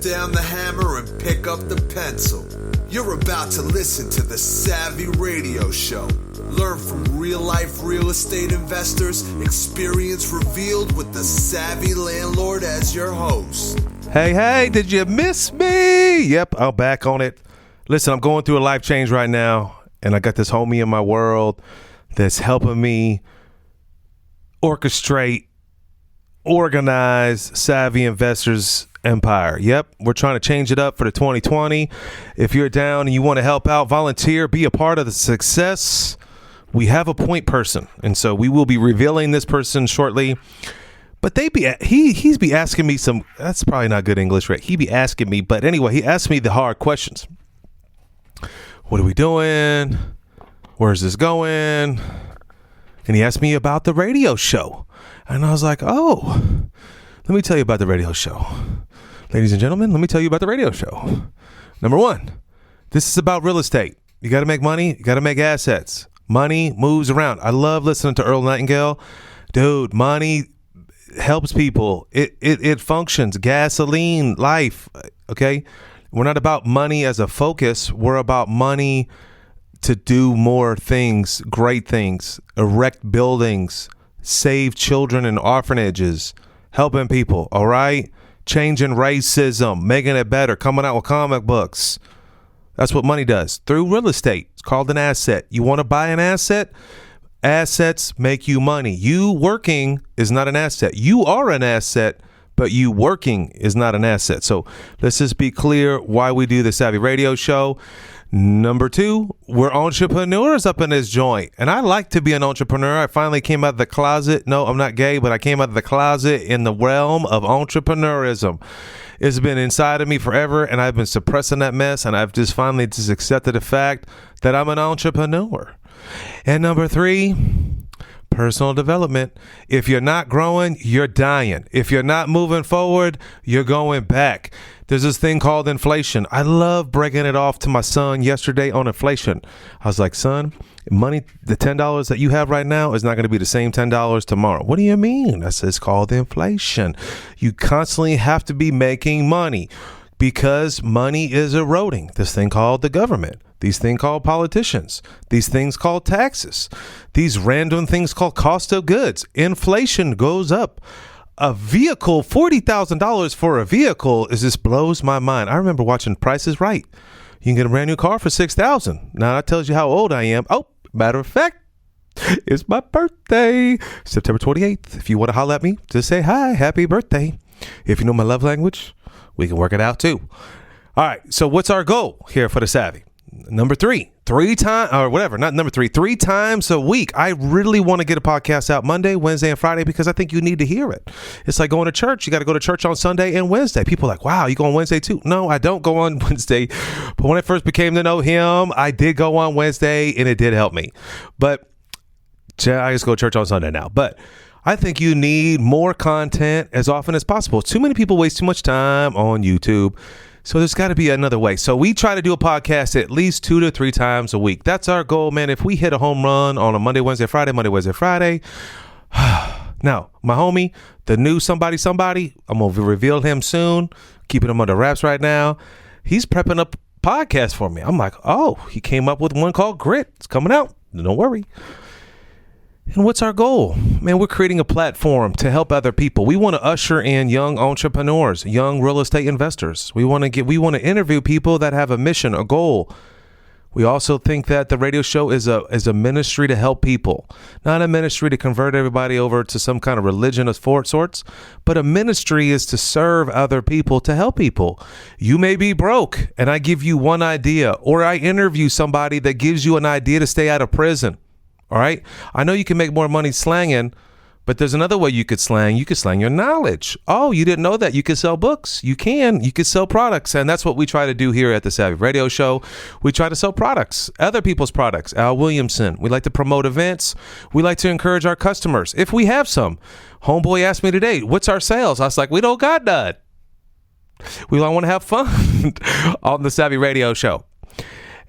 down the hammer and pick up the pencil. You're about to listen to the Savvy Radio Show. Learn from real-life real estate investors, experience revealed with the Savvy Landlord as your host. Hey, did you miss me? Yep, I'm back on it. Listen, I'm going through a life change right now, and I got this homie in my world that's helping me orchestrate, organize Savvy Investors Empire. Yep, we're trying to change it up for the 2020. If you're down and you want to help out, volunteer, be a part of the success. We have a point person, and so we will be revealing this person shortly. But he's be asking me some. That's probably not good English, right? He be asking me, but anyway, he asked me the hard questions. What are we doing? Where's this going? And he asked me about the radio show. And I was like, oh, let me tell you about the radio show. Ladies and gentlemen, let me tell you about the radio show. Number one, this is about real estate. You got to make money. You got to make assets. Money moves around. I love listening to Earl Nightingale. Dude, money helps people. It functions. Gasoline, life. Okay. We're not about money as a focus. We're about money to do more things, great things, erect buildings, save children in orphanages, helping people, all right? Changing racism, making it better, coming out with comic books. That's what money does through real estate. It's called an asset. You want to buy an asset? Assets make you money. You working is not an asset. You are an asset, but you working is not an asset. So let's just be clear why we do the Savvy Radio Show. Number two, we're entrepreneurs up in this joint. And I like to be an entrepreneur. I finally came out of the closet. No, I'm not gay, but I came out of the closet in the realm of entrepreneurism. It's been inside of me forever, and I've been suppressing that mess, and I've just finally accepted the fact that I'm an entrepreneur. And number three, personal development. If you're not growing, you're dying. If you're not moving forward, you're going back. There's this thing called inflation. I love breaking it off to my son yesterday on inflation. I was like, son, money, the $10 that you have right now is not going to be the same $10 tomorrow. What do you mean? I said, it's called inflation. You constantly have to be making money because money is eroding. This thing called the government. These things called politicians. These things called taxes. These random things called cost of goods. Inflation goes up. A vehicle, $40,000 for a vehicle, just blows my mind. I remember watching Price is Right. You can get a brand new car for $6,000. Now that tells you how old I am. Oh, matter of fact, it's my birthday, September 28th. If you want to holler at me, just say hi, happy birthday. If you know my love language, we can work it out too. All right, so what's our goal here for the Savvy? Number three times a week. I really want to get a podcast out Monday, Wednesday, and Friday because I think you need to hear it. It's like going to church. You got to go to church on Sunday and Wednesday. People are like, wow, you go on Wednesday too? No, I don't go on Wednesday. But when I first became to know him, I did go on Wednesday and it did help me. But I just go to church on Sunday now. But I think you need more content as often as possible. Too many people waste too much time on YouTube. So there's got to be another way. So we try to do a podcast at least 2 to 3 times a week. That's our goal, man. If we hit a home run on a Monday, Wednesday, Friday. Now, my homie, the new somebody, I'm going to reveal him soon. Keeping him under wraps right now. He's prepping up a podcast for me. I'm like, oh, he came up with one called Grit. It's coming out. Don't worry. And what's our goal? Man, we're creating a platform to help other people. We want to usher in young entrepreneurs, young real estate investors. We want to interview people that have a mission, a goal. We also think that the radio show is a ministry to help people, not a ministry to convert everybody over to some kind of religion of sorts, but a ministry is to serve other people, to help people. You may be broke, and I give you one idea, or I interview somebody that gives you an idea to stay out of prison. All right. I know you can make more money slanging, but there's another way you could slang. You could slang your knowledge. Oh, you didn't know that? You could sell books. You could sell products. And that's what we try to do here at the Savvy Radio Show. We try to sell products, other people's products. Al Williamson. We like to promote events. We like to encourage our customers if we have some. Homeboy asked me today, what's our sales? I was like, we don't got none. We all want to have fun on the Savvy Radio Show.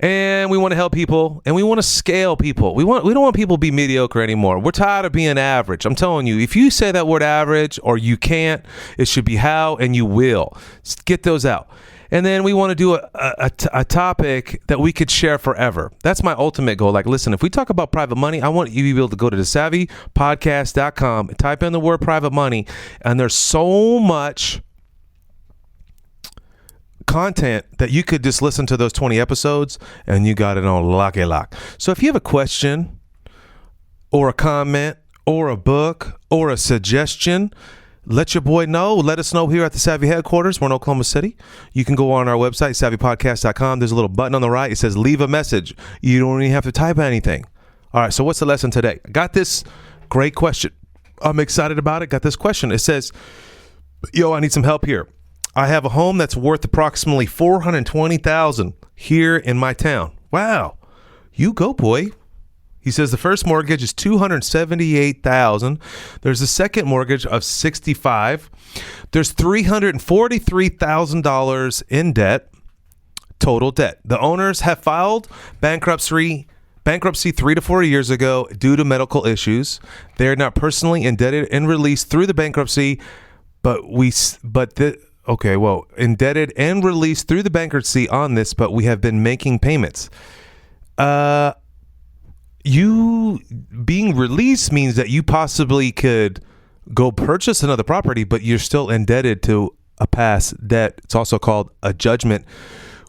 And we want to help people, and we want to scale people. We don't want people to be mediocre anymore. We're tired of being average. I'm telling you, if you say that word average or you can't, it should be how and you will. Just get those out. And then we want to do a topic that we could share forever. That's my ultimate goal. Like, listen, if we talk about private money, I want you to be able to go to thesavvypodcast.com, type in the word private money, and there's so much content that you could just listen to those 20 episodes and you got it on lock. So if you have a question or a comment or a book or a suggestion, let your boy know. Let us know here at the Savvy headquarters. We're in Oklahoma City. You can go on our website, savvypodcast.com. There's a little button on the right. It says leave a message. You don't even have to type anything. All right, so what's the lesson today? I got this great question. I'm excited about it. Got this question. It says, yo, I need some help here. I have a home that's worth approximately $420,000 here in my town. Wow. You go, boy. He says the first mortgage is $278,000. There's a second mortgage of $65,000. There's $343,000 in debt, total debt. The owners have filed bankruptcy 3 to 4 years ago due to medical issues. They're not personally indebted and released through the bankruptcy, indebted and released through the bankruptcy on this, but we have been making payments. You being released means that you possibly could go purchase another property, but you're still indebted to a past debt. It's also called a judgment,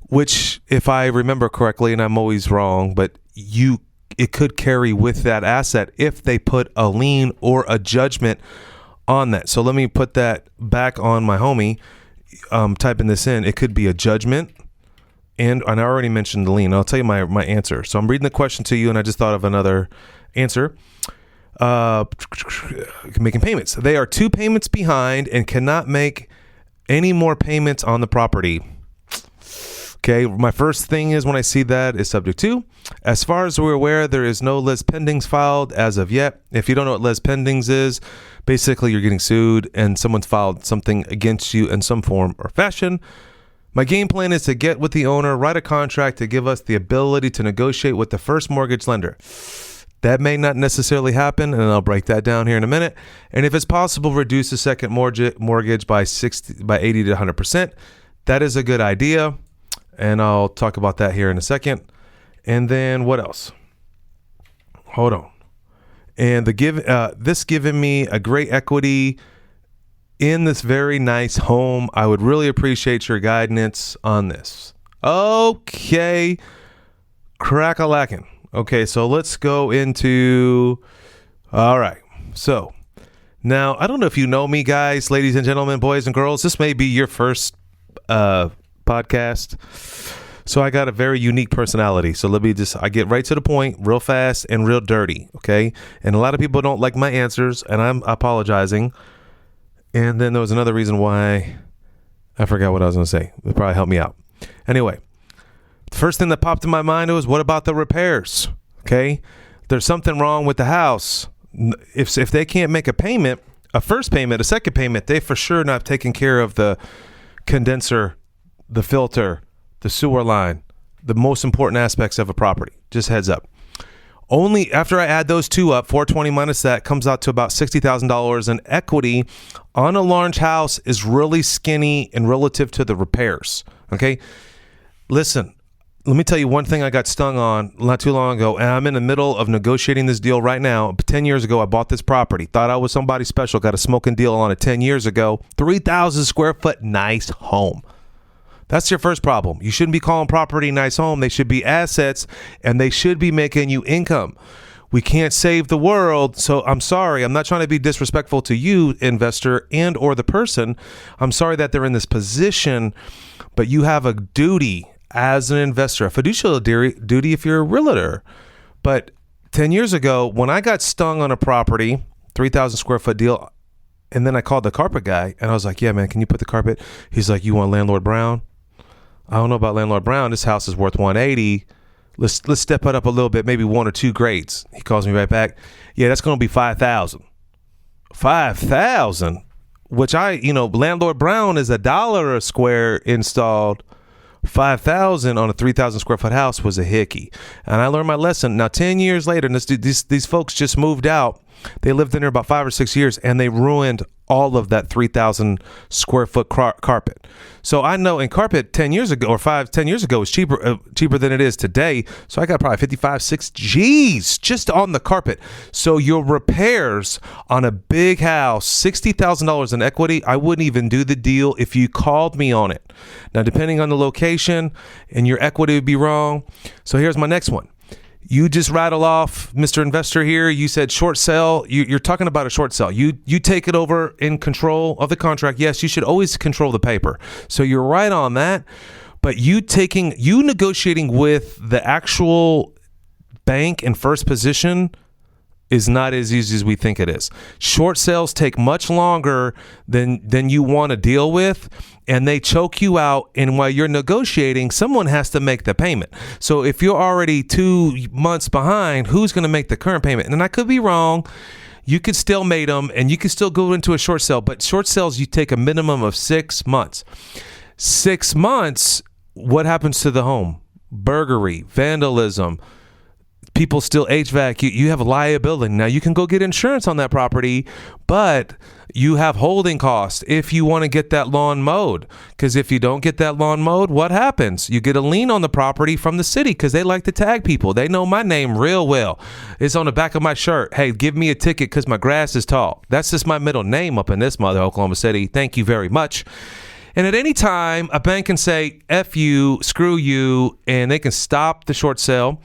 which, if I remember correctly, and I'm always wrong, but it could carry with that asset if they put a lien or a judgment on that. So let me put that back on my homie. Typing this in, it could be a judgment, and I already mentioned the lien. I'll tell you my answer. So I'm reading the question to you, and I just thought of another answer. Making payments. They are 2 payments behind and cannot make any more payments on the property. Okay, my first thing is when I see that is subject to. As far as we're aware, there is no lis pendings filed as of yet. If you don't know what lis pendings is, basically you're getting sued and someone's filed something against you in some form or fashion. My game plan is to get with the owner, write a contract to give us the ability to negotiate with the first mortgage lender. That may not necessarily happen, and I'll break that down here in a minute. And if it's possible, reduce the second mortgage by 80 to 100%. That is a good idea. And I'll talk about that here in a second. And then what else? Hold on. And this giving me a great equity in this very nice home. I would really appreciate your guidance on this. Okay. Crack-a-lackin'. Okay, so let's go into... All right. So now, I don't know if you know me, guys, ladies and gentlemen, boys and girls. This may be your first podcast. So I got a very unique personality. So I get right to the point, real fast and real dirty. Okay. And a lot of people don't like my answers, and I'm apologizing. And then there was another reason why I forgot what I was going to say. It'll probably help me out. Anyway, the first thing that popped in my mind was, what about the repairs? Okay. There's something wrong with the house. If they can't make a payment, a first payment, a second payment, they for sure not taking care of the condenser, the filter, the sewer line, the most important aspects of a property. Just heads up. Only after I add those two up, 420 minus that comes out to about $60,000 in equity on a large house is really skinny and relative to the repairs. Okay. Listen, let me tell you one thing I got stung on not too long ago, and I'm in the middle of negotiating this deal right now. 10 years ago, I bought this property. Thought I was somebody special. Got a smoking deal on it 10 years ago. 3,000 square foot, nice home. That's your first problem. You shouldn't be calling property nice home. They should be assets, and they should be making you income. We can't save the world, so I'm sorry. I'm not trying to be disrespectful to you, investor, and or the person. I'm sorry that they're in this position, but you have a duty as an investor, a fiduciary duty if you're a realtor. But 10 years ago, when I got stung on a property, 3,000 square foot deal, and then I called the carpet guy, and I was like, yeah, man, can you put the carpet? He's like, you want Landlord Brown? I don't know about Landlord Brown. This house is worth 180. Let's step it up a little bit, maybe 1 or 2 grades. He calls me right back. Yeah, that's going to be 5,000. 5,000, which Landlord Brown is $1 a square installed $5,000 on a 3,000 square foot house was a hickey. And I learned my lesson. Now, 10 years later, and these folks just moved out. They lived in there about 5 or 6 years, and they ruined all of that 3,000 square foot carpet. So I know in carpet 10 years ago or 10 years ago was cheaper than it is today. So I got probably 55, 6 G's just on the carpet. So your repairs on a big house, $60,000 in equity, I wouldn't even do the deal if you called me on it. Now, depending on the location and your equity would be wrong. So here's my next one. You just rattle off, Mr. Investor here. You said short sale. You're talking about a short sale. You take it over in control of the contract. Yes, you should always control the paper. So you're right on that. But you negotiating with the actual bank in first position is not as easy as we think it is. Short sales take much longer than you want to deal with, and they choke you out. And while you're negotiating, someone has to make the payment. So if you're already 2 months behind, who's going to make the current payment? And I could be wrong. You could still mate them, and you could still go into a short sale. But short sales, you take a minimum of 6 months. 6 months, what happens to the home? Burglary, vandalism, people steal HVAC, you have a liability. Now, you can go get insurance on that property, but you have holding costs if you want to get that lawn mowed. Because if you don't get that lawn mowed, what happens? You get a lien on the property from the city because they like to tag people. They know my name real well. It's on the back of my shirt. Hey, give me a ticket because my grass is tall. That's just my middle name up in this mother Oklahoma City. Thank you very much. And at any time, a bank can say, F you, screw you, and they can stop the short sale.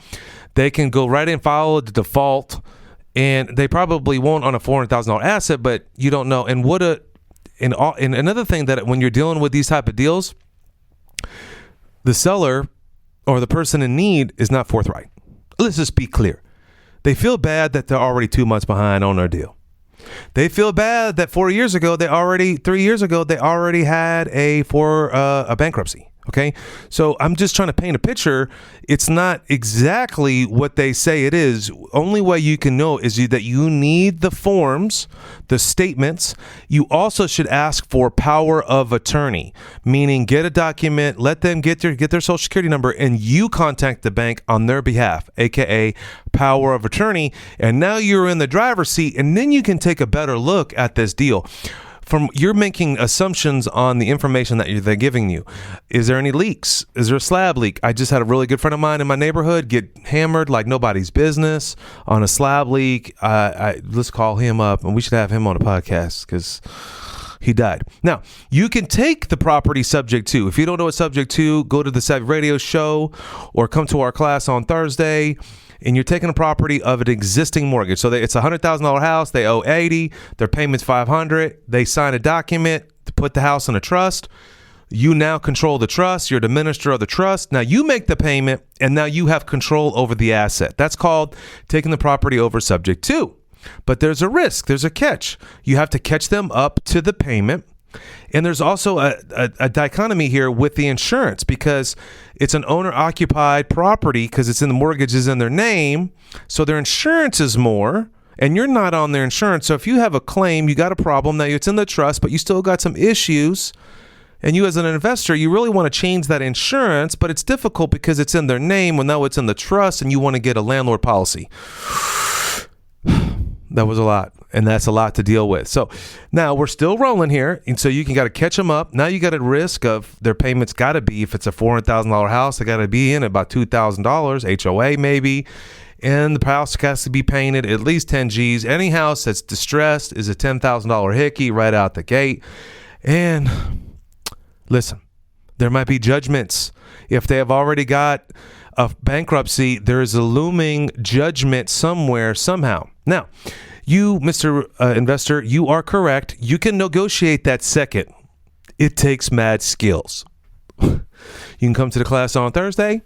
They can go right in, follow the default, and they probably won't on a $400,000 asset, but you don't know. And and another thing that when you're dealing with these type of deals, the seller or the person in need is not forthright. Let's just be clear. They feel bad that they're already 2 months behind on their deal. They feel bad that 3 years ago, they already had a bankruptcy. Okay, so I'm just trying to paint a picture. It's not exactly what they say it is. Only way you can know is that you need the forms, the statements. You also should ask for power of attorney, meaning get a document, let them get their social security number, and you contact the bank on their behalf, aka power of attorney. And now you're in the driver's seat, and then you can take a better look at this deal. You're making assumptions on the information that they're giving you. Is there any leaks? Is there a slab leak? I just had a really good friend of mine in my neighborhood get hammered like nobody's business on a slab leak. Let's call him up, and we should have him on a podcast because he died. Now, you can take the property subject to. If you don't know what subject to, go to the Savvy Radio show or come to our class on Thursday. And you're taking a property of an existing mortgage. So it's a $100,000 house. They owe $80,000. Their payment's $500,000. They sign a document to put the house in a trust. You now control the trust. You're the minister of the trust. Now you make the payment, and now you have control over the asset. That's called taking the property over subject to. But there's a risk. There's a catch. You have to catch them up to the payment. And there's also a dichotomy here with the insurance because it's an owner-occupied property because it's in the mortgage is in their name. So their insurance is more, and you're not on their insurance. So if you have a claim, you got a problem. Now it's in the trust, but you still got some issues. And you as an investor, you really want to change that insurance, but it's difficult because it's in their name. Well, now it's in the trust, and you want to get a landlord policy. That was a lot, and that's a lot to deal with. So now we're still rolling here, and so you got to catch them up. Now you got a risk of their payments got to be, if it's a $400,000 house, they got to be in about $2,000, HOA maybe, and the house has to be painted at least 10 G's. Any house that's distressed is a $10,000 hickey right out the gate. And listen, there might be judgments. If they have already got a bankruptcy, there is a looming judgment somewhere, somehow. Now, you, Mr. Investor, you are correct. You can negotiate that second. It takes mad skills. You can come to the class on Thursday,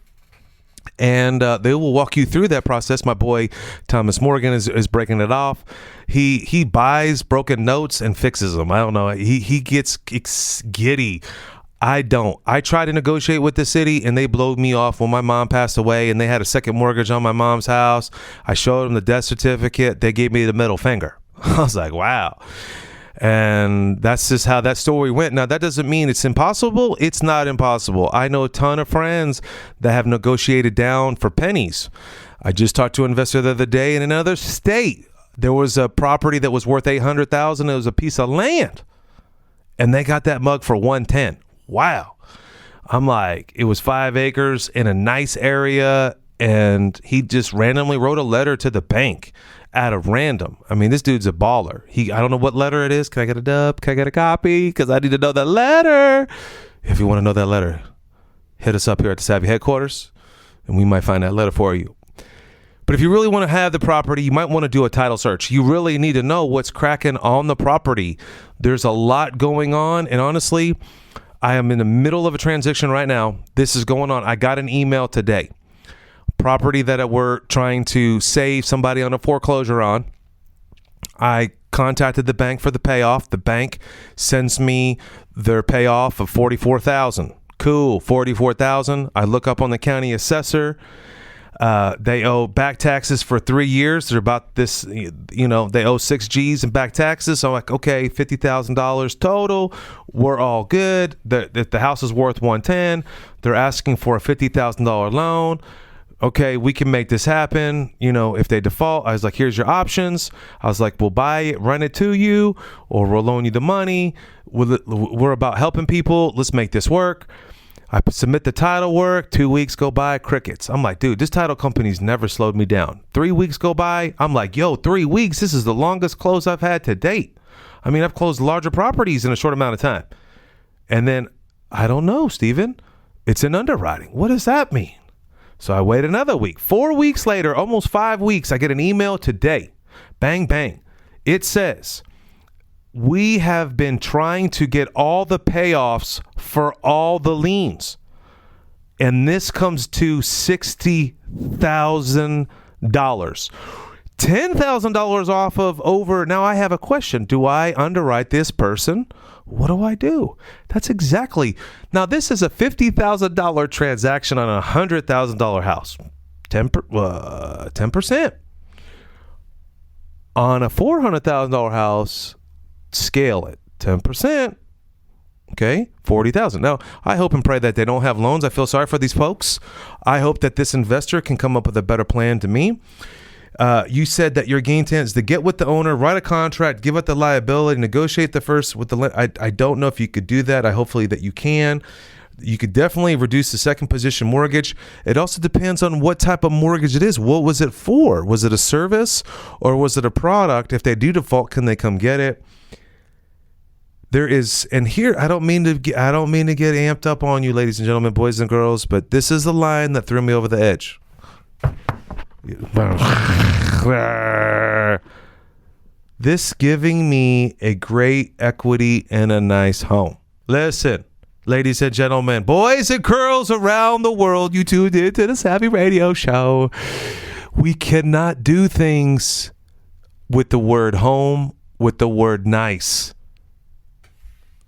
and they will walk you through that process. My boy Thomas Morgan is breaking it off. He buys broken notes and fixes them. I don't know. He gets giddy. I don't. I try to negotiate with the city, and they blowed me off when my mom passed away, and they had a second mortgage on my mom's house. I showed them the death certificate. They gave me the middle finger. I was like, wow. And that's just how that story went. Now, that doesn't mean it's impossible. It's not impossible. I know a ton of friends that have negotiated down for pennies. I just talked to an investor the other day in another state. There was a property that was worth $800,000. It was a piece of land, and they got that mug for $110,000. Wow. I'm like, it was 5 acres in a nice area, and he just randomly wrote a letter to the bank out of random. I mean, this dude's a baller. I don't know what letter it is. Can I get a dub? Can I get a copy? Because I need to know that letter. If you want to know that letter, hit us up here at the Savvy headquarters, and we might find that letter for you. But if you really want to have the property, you might want to do a title search. You really need to know what's cracking on the property. There's a lot going on, and honestly, I am in the middle of a transition right now. This is going on. I got an email today. Property that we're trying to save somebody on a foreclosure on. I contacted the bank for the payoff. The bank sends me their payoff of $44,000. Cool, $44,000. I look up on the county assessor. They owe back taxes for 3 years. They're about this, they owe 6 G's in back taxes. So I'm like, okay, $50,000 total. We're all good. The house is worth $110,000. They're asking for a $50,000 loan. Okay, we can make this happen. If they default, I was like, here's your options. I was like, we'll buy it, rent it to you, or we'll loan you the money. We're about helping people. Let's make this work. I submit the title work. 2 weeks go by, crickets. I'm like, dude, this title company's never slowed me down. 3 weeks go by. I'm like, yo, 3 weeks. This is the longest close I've had to date. I mean, I've closed larger properties in a short amount of time. And then, I don't know, Steven. It's an underwriting. What does that mean? So I wait another week. 4 weeks later, almost 5 weeks, I get an email today. Bang, bang. It says, we have been trying to get all the payoffs for all the liens. And this comes to $60,000. $10,000 off of over. Now I have a question. Do I underwrite this person? What do I do? That's exactly. Now this is a $50,000 transaction on a $100,000 house. 10%. On a $400,000 house, scale it. 10%. Okay, $40,000. Now, I hope and pray that they don't have loans. I feel sorry for these folks. I hope that this investor can come up with a better plan to me. You said that your game plan is to get with the owner, write a contract, give up the liability, negotiate the first with the. I don't know if you could do that. Hopefully that you can. You could definitely reduce the second position mortgage. It also depends on what type of mortgage it is. What was it for? Was it a service or was it a product? If they do default, can they come get it? There is, and here I don't mean to get amped up on you, ladies and gentlemen, boys and girls, but this is the line that threw me over the edge. This giving me a great equity and a nice home. Listen, ladies and gentlemen, boys and girls around the world, you tuned into the Savvy Radio Show. We cannot do things with the word home, with the word nice,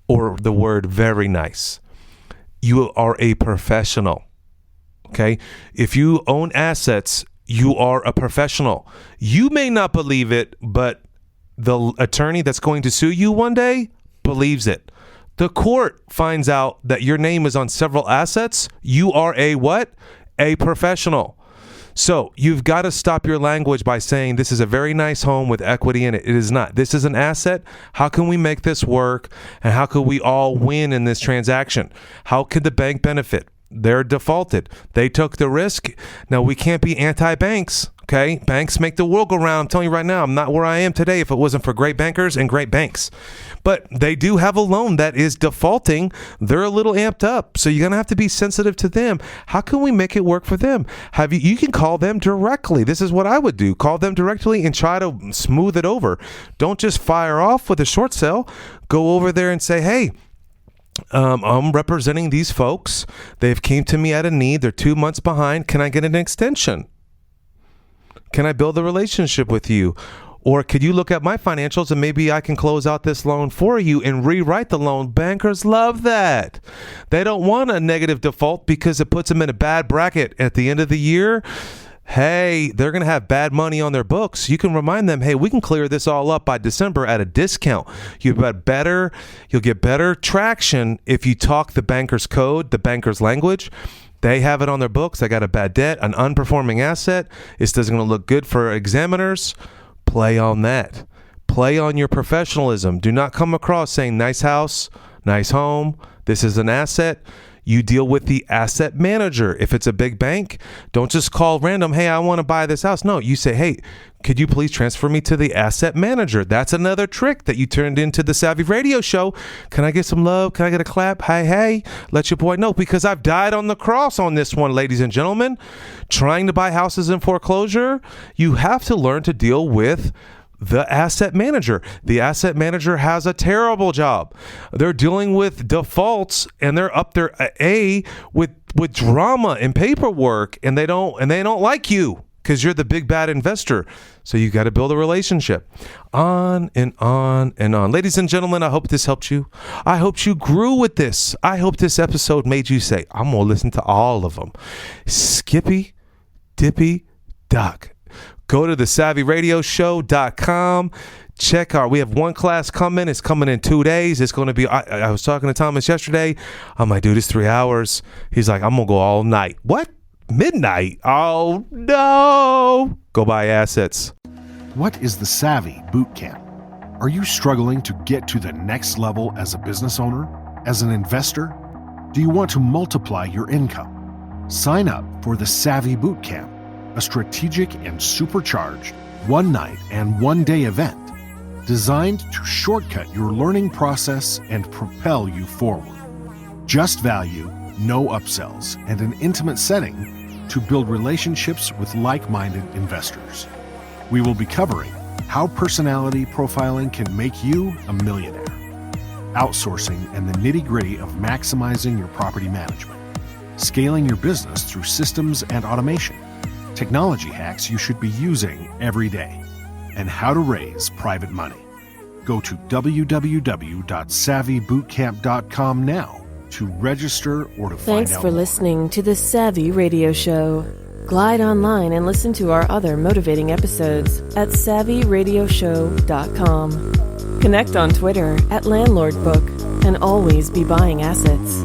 or the word very nice. You are a professional. Okay? If you own assets, you are a professional. You may not believe it, but the attorney that's going to sue you one day believes it. The court finds out that your name is on several assets. You are a what? A professional. So you've got to stop your language by saying this is a very nice home with equity in it. It is not. This is an asset. How can we make this work? And how could we all win in this transaction? How could the bank benefit? They're defaulted. They took the risk. Now, we can't be anti-banks, okay? Banks make the world go round. I'm telling you right now, I'm not where I am today if it wasn't for great bankers and great banks. But they do have a loan that is defaulting. They're a little amped up. So you're going to have to be sensitive to them. How can we make it work for them? You can call them directly. This is what I would do. Call them directly and try to smooth it over. Don't just fire off with a short sale. Go over there and say, hey, I'm representing these folks. They've came to me at a need. They're 2 months behind. Can I get an extension? Can I build a relationship with you? Or could you look at my financials and maybe I can close out this loan for you and rewrite the loan? Bankers love that. They don't want a negative default because it puts them in a bad bracket at the end of the year. hey, they're going to have bad money on their books. You can remind them, hey, we can clear this all up by December at a discount. You'll get better traction if you talk the banker's code, the banker's language. They have it on their books. They got a bad debt, an unperforming asset. This doesn't going to look good for examiners. Play on that. Play on your professionalism. Do not come across saying nice house, nice home. This is an asset. You deal with the asset manager. If it's a big bank, don't just call random, hey, I want to buy this house. No, you say, hey, could you please transfer me to the asset manager? That's another trick that you turned into the Savvy Radio Show. Can I get some love? Can I get a clap? Hey, let your boy know, because I've died on the cross on this one, ladies and gentlemen. Trying to buy houses in foreclosure, you have to learn to deal with the asset manager. The asset manager has a terrible job. They're dealing with defaults, and they're up there with drama and paperwork, and they don't like you because you're the big bad investor. So you got to build a relationship. On and on and on. Ladies and gentlemen, I hope this helped you. I hope you grew with this. I hope this episode made you say, I'm going to listen to all of them. Skippy, Dippy, Duck. Go to thesavvyradioshow.com. We have one class coming. It's coming in 2 days. It's going to be, I was talking to Thomas yesterday. I'm like, dude, it's 3 hours. He's like, I'm going to go all night. What? Midnight? Oh, no. Go buy assets. What is the Savvy Boot Camp? Are you struggling to get to the next level as a business owner? As an investor? Do you want to multiply your income? Sign up for the Savvy Boot Camp, a strategic and supercharged one-night and one-day event designed to shortcut your learning process and propel you forward. Just value, no upsells, and an intimate setting to build relationships with like-minded investors. We will be covering how personality profiling can make you a millionaire, outsourcing and the nitty-gritty of maximizing your property management, scaling your business through systems and automation, technology hacks you should be using every day, and how to raise private money. Go to www.savvybootcamp.com now to register or to find out Thanks for more. listening to the Savvy Radio Show. Glide online and listen to our other motivating episodes at savvyradioshow.com. Connect on Twitter @LandlordBook and always be buying assets.